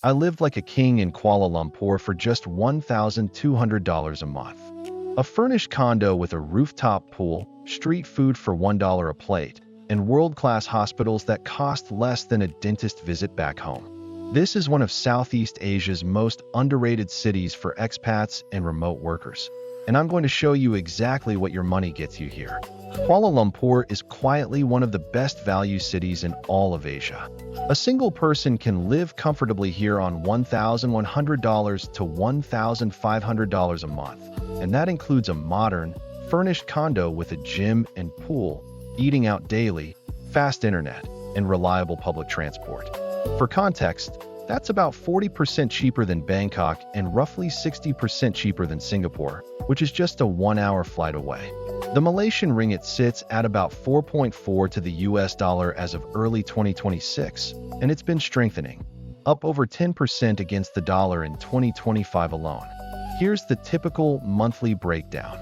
I lived like a king in Kuala Lumpur for just $1,200 a month. A furnished condo with a rooftop pool, street food for $1 a plate, and world-class hospitals that cost less than a dentist visit back home. This is one of Southeast Asia's most underrated cities for expats and remote workers, and I'm going to show you exactly what your money gets you here. Kuala Lumpur is quietly one of the best value cities in all of Asia. A single person can live comfortably here on $1,100 to $1,500 a month, and that includes a modern, furnished condo with a gym and pool, eating out daily, fast internet, and reliable public transport. For context, that's about 40% cheaper than Bangkok and roughly 60% cheaper than Singapore, which is just a 1-hour flight away. The Malaysian ringgit sits at about 4.4 to the US dollar as of early 2026, and it's been strengthening, up over 10% against the dollar in 2025 alone. Here's the typical monthly breakdown.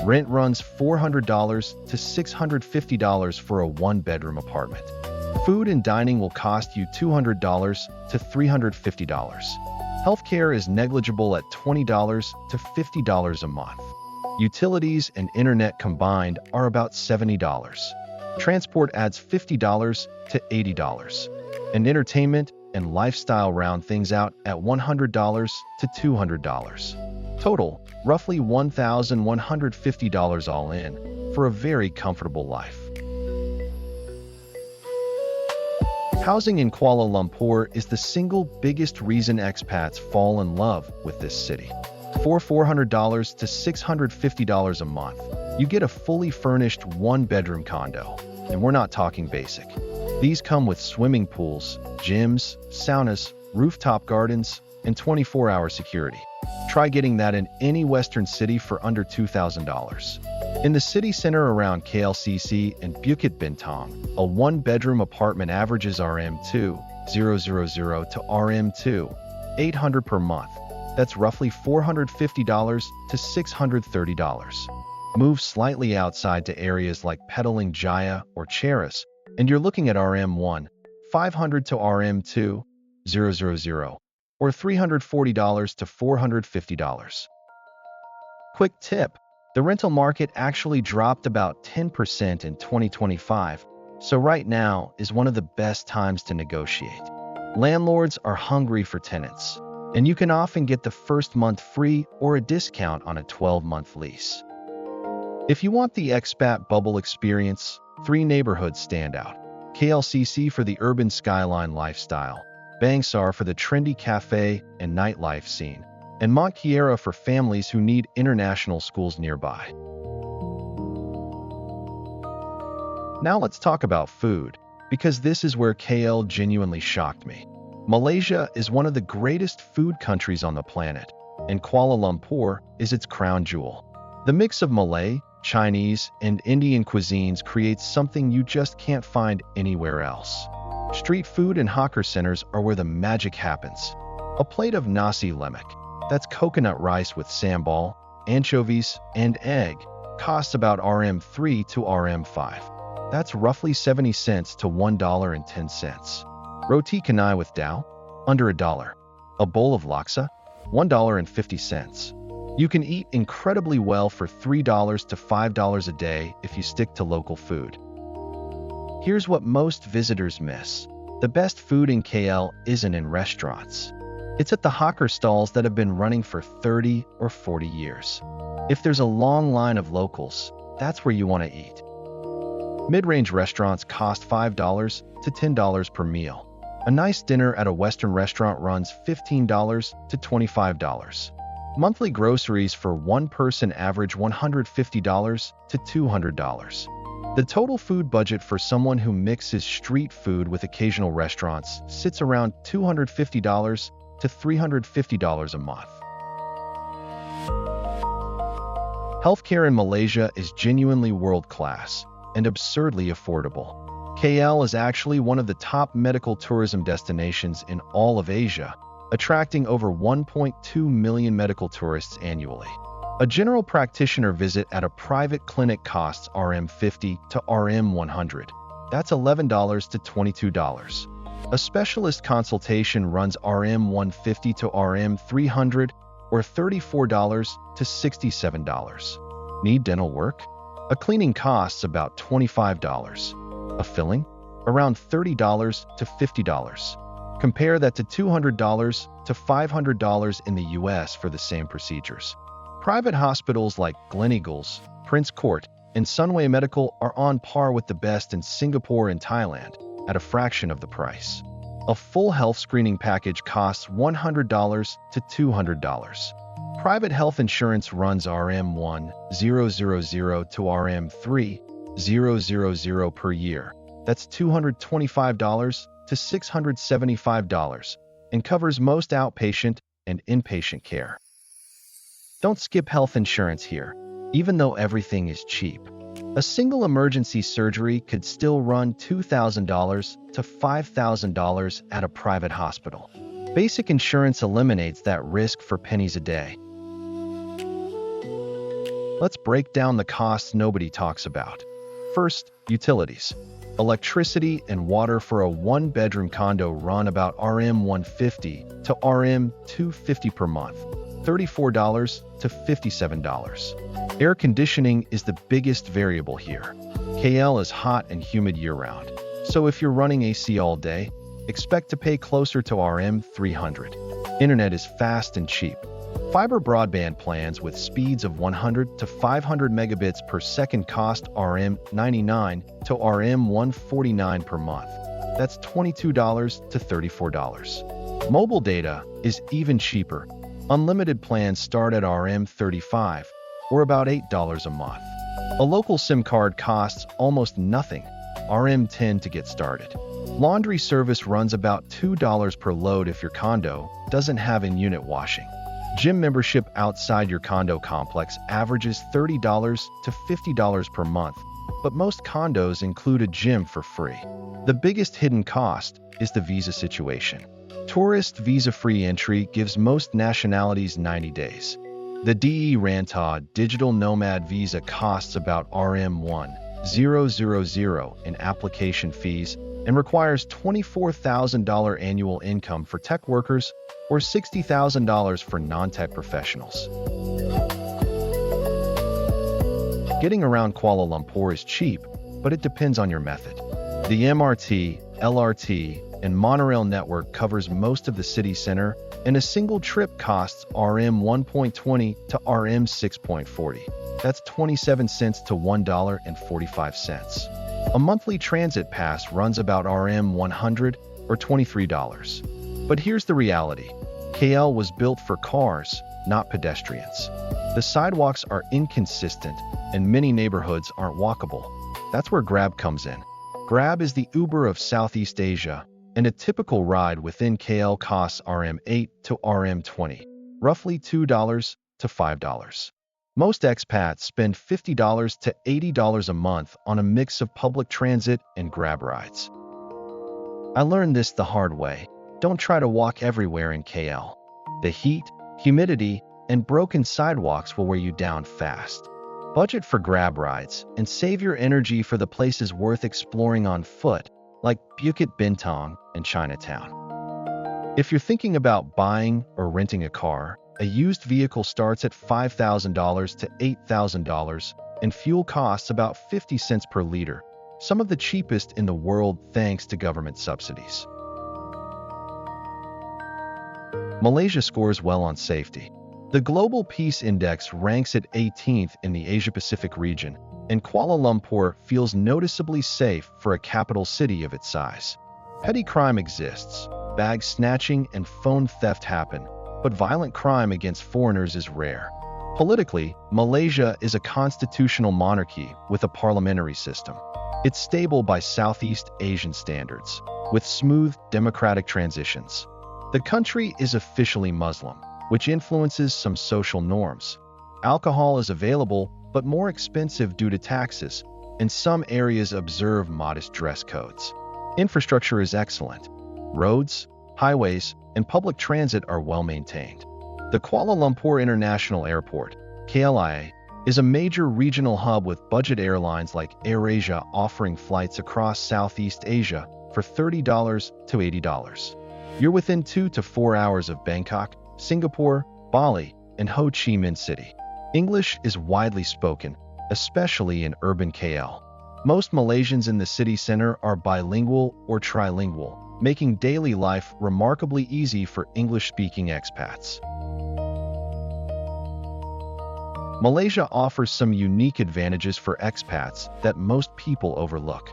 Rent runs $400 to $650 for a one-bedroom apartment. Food and dining will cost you $200 to $350. Healthcare is negligible at $20 to $50 a month. Utilities and internet combined are about $70. Transport adds $50 to $80. And entertainment and lifestyle round things out at $100 to $200. Total, roughly $1,150 all in, for a very comfortable life. Housing in Kuala Lumpur is the single biggest reason expats fall in love with this city. For $400 to $650 a month, you get a fully furnished one-bedroom condo. And we're not talking basic. These come with swimming pools, gyms, saunas, rooftop gardens, and 24-hour security. Try getting that in any Western city for under $2,000. In the city center around KLCC and Bukit Bintang, a one-bedroom apartment averages RM2,000 to RM2,800 per month. That's roughly $450 to $630. Move slightly outside to areas like Petaling Jaya or Cheras, and you're looking at RM1,500 to RM2,000, or $340 to $450. Quick tip: the rental market actually dropped about 10% in 2025, so right now is one of the best times to negotiate. Landlords are hungry for tenants, and you can often get the first month free or a discount on a 12-month lease. If you want the expat bubble experience, 3 neighborhoods stand out. KLCC for the urban skyline lifestyle, Bangsar for the trendy cafe and nightlife scene, and Mont Kiara for families who need international schools nearby. Now let's talk about food, because this is where KL genuinely shocked me. Malaysia is one of the greatest food countries on the planet, and Kuala Lumpur is its crown jewel. The mix of Malay, Chinese, and Indian cuisines creates something you just can't find anywhere else. Street food and hawker centers are where the magic happens. A plate of nasi lemak, that's coconut rice with sambal, anchovies, and egg, costs about RM3 to RM5. That's roughly 70 cents to $1.10. Roti canai with dao, under $1. A bowl of laksa, $1.50. You can eat incredibly well for $3 to $5 a day if you stick to local food. Here's what most visitors miss. The best food in KL isn't in restaurants. It's at the hawker stalls that have been running for 30 or 40 years. If there's a long line of locals, that's where you want to eat. Mid-range restaurants cost $5 to $10 per meal. A nice dinner at a Western restaurant runs $15 to $25. Monthly groceries for one person average $150 to $200. The total food budget for someone who mixes street food with occasional restaurants sits around $250 to $350 a month. Healthcare in Malaysia is genuinely world-class and absurdly affordable. KL is actually one of the top medical tourism destinations in all of Asia, attracting over 1.2 million medical tourists annually. A general practitioner visit at a private clinic costs RM50 to RM100. That's $11 to $22. A specialist consultation runs RM 150 to RM 300 or $34 to $67. Need dental work? A cleaning costs about $25. A filling? Around $30 to $50. Compare that to $200 to $500 in the US for the same procedures. Private hospitals like Gleneagles, Prince Court, and Sunway Medical are on par with the best in Singapore and Thailand at a fraction of the price. A full health screening package costs $100 to $200. Private health insurance runs RM 1,000 to RM 3,000 per year. That's $225 to $675 and covers most outpatient and inpatient care. Don't skip health insurance here, even though everything is cheap. A single emergency surgery could still run $2,000 to $5,000 at a private hospital. Basic insurance eliminates that risk for pennies a day. Let's break down the costs nobody talks about. First, utilities. Electricity and water for a one-bedroom condo run about RM 150 to RM 250 per month, $34 to $57. Air conditioning is the biggest variable here. KL is hot and humid year-round, so if you're running AC all day, expect to pay closer to RM 300. Internet is fast and cheap. Fiber broadband plans with speeds of 100 to 500 megabits per second cost RM 99 to RM 149 per month. That's $22 to $34. Mobile data is even cheaper. Unlimited plans start at RM 35, or about $8 a month. A local SIM card costs almost nothing, RM 10 to get started. Laundry service runs about $2 per load if your condo doesn't have in-unit washing. Gym membership outside your condo complex averages $30 to $50 per month, but most condos include a gym for free. The biggest hidden cost is the visa situation. Tourist visa-free entry gives most nationalities 90 days. The DE Ranta digital nomad visa costs about RM 1,000 in application fees and requires $24,000 annual income for tech workers or $60,000 for non-tech professionals. Getting around Kuala Lumpur is cheap, but it depends on your method. The MRT, LRT, and monorail network covers most of the city center, and a single trip costs RM 1.20 to RM 6.40. That's 27 cents to $1.45. A monthly transit pass runs about RM 100 or $23. But here's the reality. KL was built for cars, not pedestrians. The sidewalks are inconsistent, and many neighborhoods aren't walkable. That's where Grab comes in. Grab is the Uber of Southeast Asia, and a typical ride within KL costs RM 8 to RM 20, roughly $2 to $5. Most expats spend $50 to $80 a month on a mix of public transit and Grab rides. I learned this the hard way. Don't try to walk everywhere in KL. The heat, humidity, and broken sidewalks will wear you down fast. Budget for Grab rides and save your energy for the places worth exploring on foot, like Bukit Bintang and Chinatown. If you're thinking about buying or renting a car, a used vehicle starts at $5,000 to $8,000, and fuel costs about 50 cents per liter, some of the cheapest in the world thanks to government subsidies. Malaysia scores well on safety. The Global Peace Index ranks it 18th in the Asia-Pacific region, and Kuala Lumpur feels noticeably safe for a capital city of its size. Petty crime exists. Bag snatching and phone theft happen, but violent crime against foreigners is rare. Politically, Malaysia is a constitutional monarchy with a parliamentary system. It's stable by Southeast Asian standards, with smooth democratic transitions. The country is officially Muslim, which influences some social norms. Alcohol is available, but more expensive due to taxes, and some areas observe modest dress codes. Infrastructure is excellent. Roads, highways, and public transit are well maintained. The Kuala Lumpur International Airport, KLIA, is a major regional hub with budget airlines like AirAsia offering flights across Southeast Asia for $30 to $80. You're within 2 to 4 hours of Bangkok, Singapore, Bali, and Ho Chi Minh City. English is widely spoken, especially in urban KL. Most Malaysians in the city center are bilingual or trilingual, making daily life remarkably easy for English-speaking expats. Malaysia offers some unique advantages for expats that most people overlook.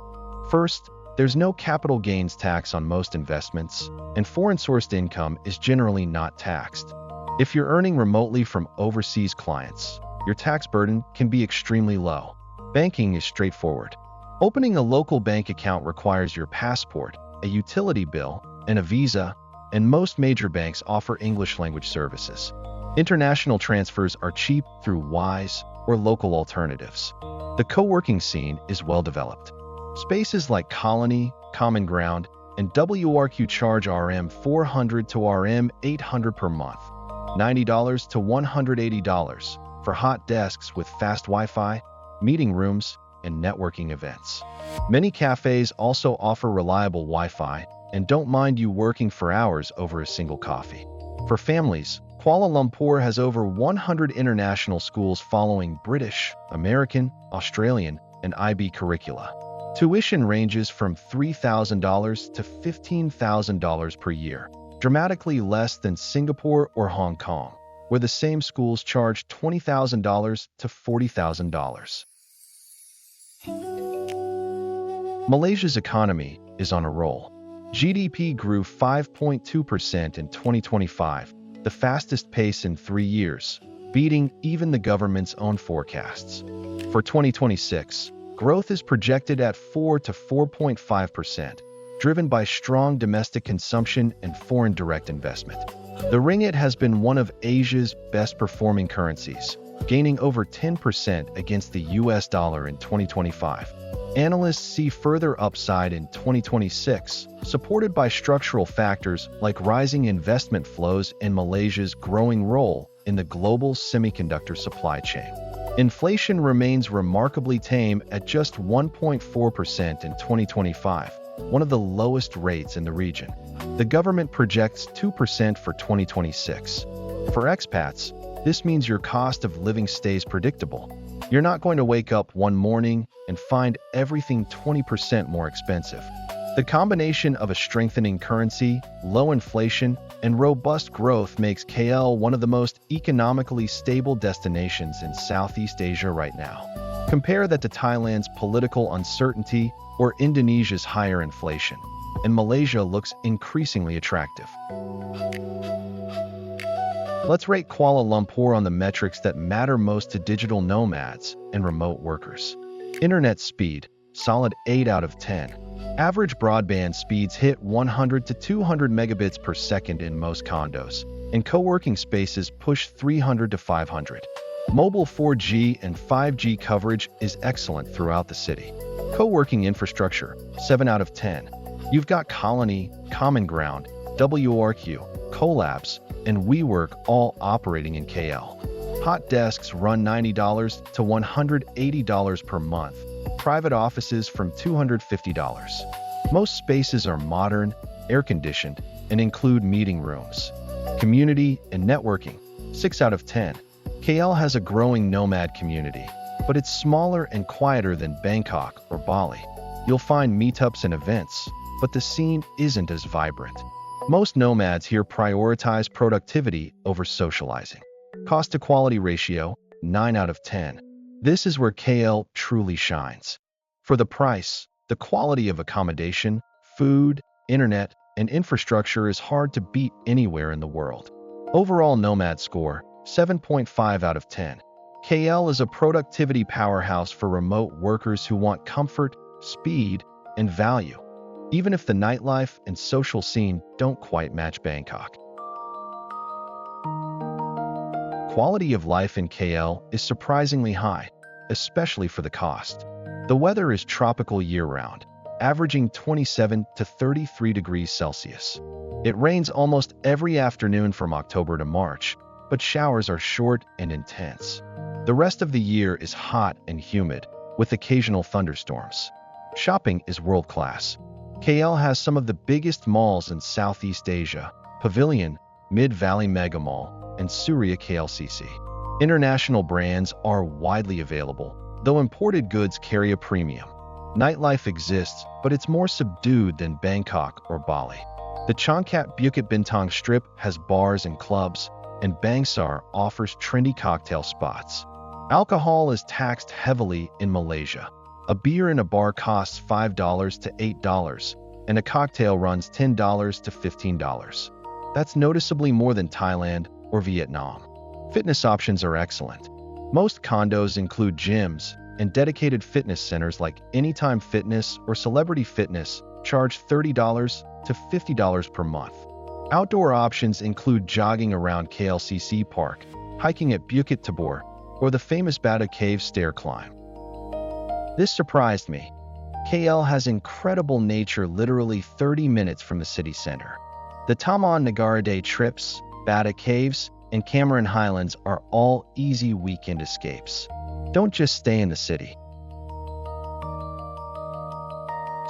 First, there's no capital gains tax on most investments, and foreign-sourced income is generally not taxed. If you're earning remotely from overseas clients, your tax burden can be extremely low. Banking is straightforward. Opening a local bank account requires your passport, a utility bill, and a visa, and most major banks offer English language services. International transfers are cheap through Wise or local alternatives. The co-working scene is well developed. Spaces like Colony, Common Ground, and WRQ charge RM 400 to RM 800 per month, $90 to $180 for hot desks with fast Wi-Fi, meeting rooms, and networking events. Many cafes also offer reliable Wi-Fi and don't mind you working for hours over a single coffee. For families, Kuala Lumpur has over 100 international schools following British, American, Australian, and IB curricula. Tuition ranges from $3,000 to $15,000 per year, dramatically less than Singapore or Hong Kong, where the same schools charge $20,000 to $40,000. Malaysia's economy is on a roll. GDP grew 5.2% in 2025, the fastest pace in 3 years, beating even the government's own forecasts. For 2026, growth is projected at 4 to 4.5%, driven by strong domestic consumption and foreign direct investment. The ringgit has been one of Asia's best-performing currencies, gaining over 10% against the US dollar in 2025. Analysts see further upside in 2026, supported by structural factors like rising investment flows and Malaysia's growing role in the global semiconductor supply chain. Inflation remains remarkably tame at just 1.4% in 2025, one of the lowest rates in the region. The government projects 2% for 2026. For expats, this means your cost of living stays predictable. You're not going to wake up one morning and find everything 20% more expensive. The combination of a strengthening currency, low inflation, and robust growth makes KL one of the most economically stable destinations in Southeast Asia right now. Compare that to Thailand's political uncertainty or Indonesia's higher inflation, and Malaysia looks increasingly attractive. Let's rate Kuala Lumpur on the metrics that matter most to digital nomads and remote workers. Internet speed, solid 8 out of 10. Average broadband speeds hit 100 to 200 megabits per second in most condos, and co-working spaces push 300 to 500. Mobile 4G and 5G coverage is excellent throughout the city. Co-working infrastructure, 7 out of 10. You've got Colony, Common Ground, WRQ, Collabs, and WeWork all operating in KL. Hot desks run $90 to $180 per month, private offices from $250. Most spaces are modern, air-conditioned, and include meeting rooms. Community and networking, 6 out of 10. KL has a growing nomad community, but it's smaller and quieter than Bangkok or Bali. You'll find meetups and events, but the scene isn't as vibrant. Most nomads here prioritize productivity over socializing. Cost to quality ratio, 9 out of 10. This is where KL truly shines. For the price, the quality of accommodation, food, internet, and infrastructure is hard to beat anywhere in the world. Overall Nomad Score, 7.5 out of 10. KL is a productivity powerhouse for remote workers who want comfort, speed, and value, even if the nightlife and social scene don't quite match Bangkok. Quality of life in KL is surprisingly high, especially for the cost. The weather is tropical year-round, averaging 27 to 33 degrees Celsius. It rains almost every afternoon from October to March, but showers are short and intense. The rest of the year is hot and humid, with occasional thunderstorms. Shopping is world-class. KL has some of the biggest malls in Southeast Asia: Pavilion, Mid-Valley Mega Mall, and Surya KLCC. International brands are widely available, though imported goods carry a premium. Nightlife exists, but it's more subdued than Bangkok or Bali. The Changkat Bukit Bintang Strip has bars and clubs, and Bangsar offers trendy cocktail spots. Alcohol is taxed heavily in Malaysia. A beer in a bar costs $5 to $8, and a cocktail runs $10 to $15. That's noticeably more than Thailand or Vietnam. Fitness options are excellent. Most condos include gyms, and dedicated fitness centers like Anytime Fitness or Celebrity Fitness charge $30 to $50 per month. Outdoor options include jogging around KLCC Park, hiking at Bukit Tabor, or the famous Bata Cave stair climb. This surprised me. KL has incredible nature literally 30 minutes from the city center. The Taman Negara Day trips, Bata Caves, and Cameron Highlands are all easy weekend escapes. Don't just stay in the city.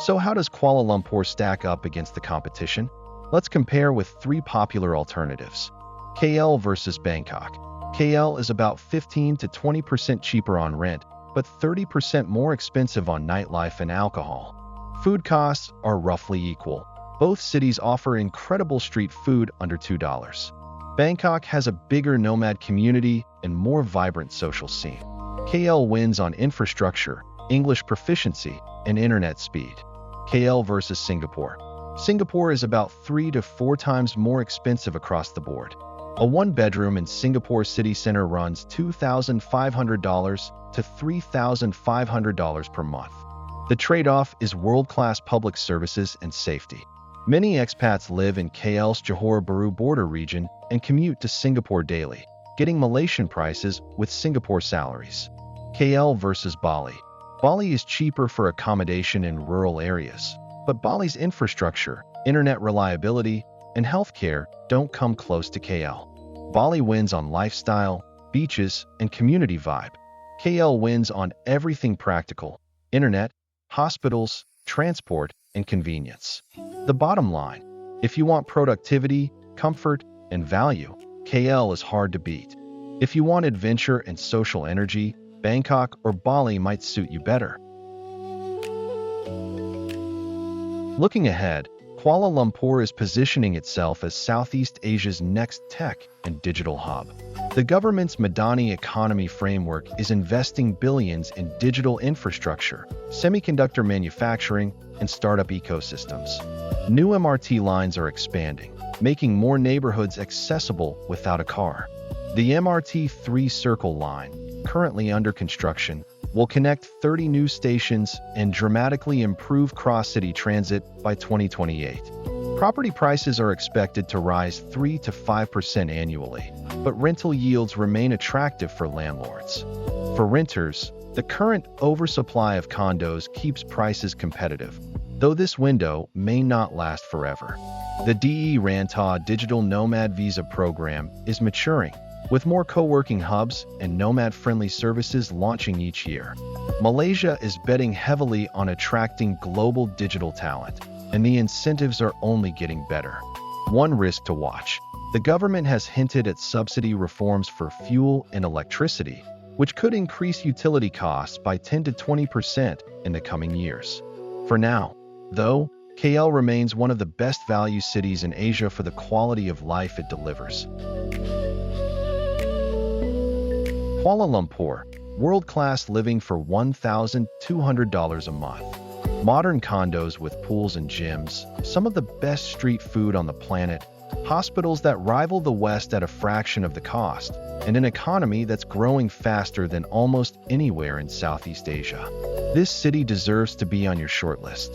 So how does Kuala Lumpur stack up against the competition? Let's compare with three popular alternatives. KL versus Bangkok. KL is about 15 to 20% cheaper on rent, but 30% more expensive on nightlife and alcohol. Food costs are roughly equal. Both cities offer incredible street food under $2. Bangkok has a bigger nomad community and more vibrant social scene. KL wins on infrastructure, English proficiency, and internet speed. KL versus Singapore. Singapore is about 3 to 4 times more expensive across the board. A one-bedroom in Singapore city center runs $2,500 to $3,500 per month. The trade-off is world-class public services and safety. Many expats live in KL's Johor Bahru border region and commute to Singapore daily, getting Malaysian prices with Singapore salaries. KL versus Bali. Bali is cheaper for accommodation in rural areas, but Bali's infrastructure, internet reliability, and healthcare don't come close to KL. Bali wins on lifestyle, beaches, and community vibe. KL wins on everything practical: internet, hospitals, transport, and convenience. The bottom line: if you want productivity, comfort, and value, KL is hard to beat. If you want adventure and social energy, Bangkok or Bali might suit you better. Looking ahead, Kuala Lumpur is positioning itself as Southeast Asia's next tech and digital hub. The government's Madani economy framework is investing billions in digital infrastructure, semiconductor manufacturing, and startup ecosystems. New MRT lines are expanding, making more neighborhoods accessible without a car. The MRT 3-Circle line, currently under construction, will connect 30 new stations and dramatically improve cross-city transit by 2028. Property prices are expected to rise 3 to 5% annually, but rental yields remain attractive for landlords. For renters, the current oversupply of condos keeps prices competitive, though this window may not last forever. The DE Rantau digital nomad visa program is maturing, with more co-working hubs and nomad-friendly services launching each year. Malaysia is betting heavily on attracting global digital talent, and the incentives are only getting better. One risk to watch: the government has hinted at subsidy reforms for fuel and electricity, which could increase utility costs by 10 to 20% in the coming years. For now, though, KL remains one of the best value cities in Asia for the quality of life it delivers. Kuala Lumpur, world-class living for $1,200 a month. Modern condos with pools and gyms, some of the best street food on the planet, hospitals that rival the West at a fraction of the cost, and an economy that's growing faster than almost anywhere in Southeast Asia. This city deserves to be on your shortlist.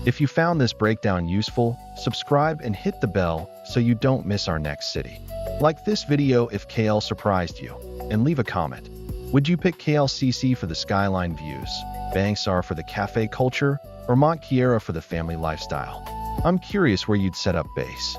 If you found this breakdown useful, subscribe and hit the bell so you don't miss our next city. Like this video if KL surprised you, and leave a comment. Would you pick KLCC for the skyline views, Bangsar for the cafe culture, or Mont Kiara for the family lifestyle? I'm curious where you'd set up base.